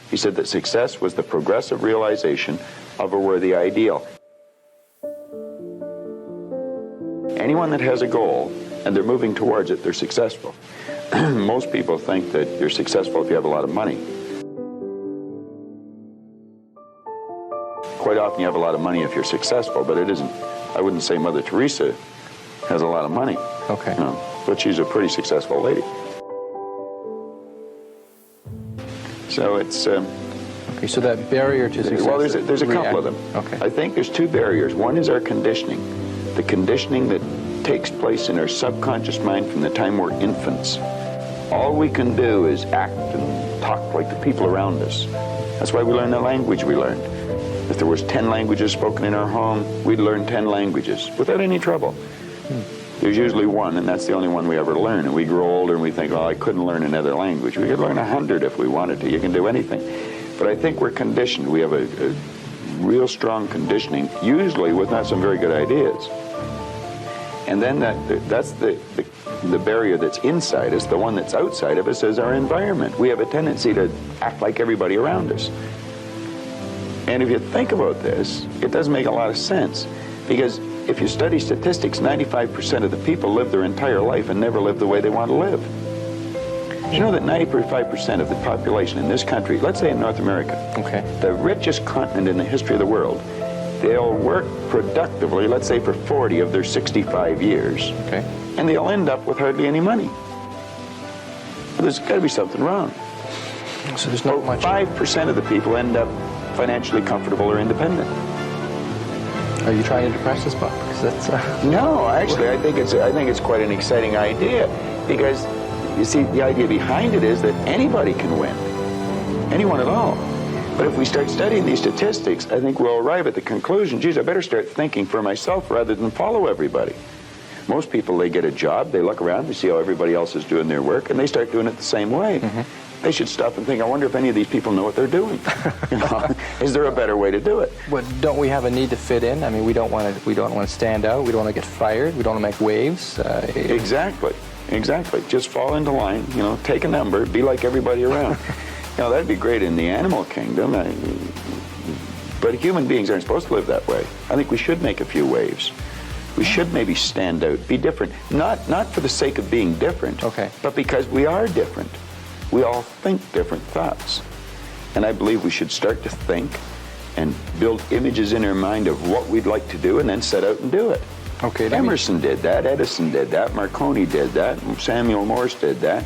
He said that success was the progressive realization of a worthy ideal. Anyone that has a goal and they're moving towards it, they're successful. Most people think that you're successful if you have a lot of money. Quite often you have a lot of money if you're successful, but it isn't. I wouldn't say Mother Teresa has a lot of money. Okay. You know, but she's a pretty successful lady. So it's... okay, so that barrier to success... Well, there's a couple of them. Okay. I think there's two barriers. One is our conditioning. The conditioning that takes place in our subconscious mind from the time we're infants. All we can do is act and talk like the people around us. That's why we learn the language we learned. If there was 10 languages spoken in our home, we'd learn 10 languages without any trouble. There's usually one, and that's the only one we ever learn. And we grow older and we think, oh, I couldn't learn another language. We could learn 100 if we wanted to. You can do anything. But I think we're conditioned. We have a real strong conditioning, usually with not some very good ideas. And then that's the barrier that's inside us. The one that's outside of us is our environment. We have a tendency to act like everybody around us. And if you think about this, it doesn't make a lot of sense. Because if you study statistics, 95% of the people live their entire life and never live the way they want to live. You know that 95% of the population in this country, let's say in North America, okay, the richest continent in the history of the world, they'll work productively, let's say for 40 of their 65 years, okay, and they'll end up with hardly any money. Well, there's got to be something wrong. So there's not much... 5% of the people end up financially comfortable or independent. Are you trying to depress us, Bob? Because that's... No, actually, I think it's quite an exciting idea, because you see, the idea behind it is that anybody can win, anyone at all. But if we start studying these statistics, I think we'll arrive at the conclusion, geez, I better start thinking for myself rather than follow everybody. Most people, they get a job, they look around, they see how everybody else is doing their work, and they start doing it the same way. Mm-hmm. They should stop and think, I wonder if any of these people know what they're doing. You know, is there a better way to do it? But don't we have a need to fit in? I mean, we don't want to stand out, we don't want to get fired, we don't want to make waves. Exactly. Exactly. Just fall into line, you know, take a number, be like everybody around. You know, that'd be great in the animal kingdom, but human beings aren't supposed to live that way. I think we should make a few waves. We should maybe stand out, be different, not for the sake of being different, okay, but because we are different. We all think different thoughts. And I believe we should start to think and build images in our mind of what we'd like to do and then set out and do it. Okay, Emerson did that, Edison did that, Marconi did that, Samuel Morse did that,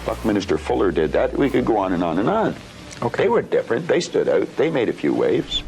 Buckminster Fuller did that. We could go on and on and on. Okay. They were different, they stood out, they made a few waves.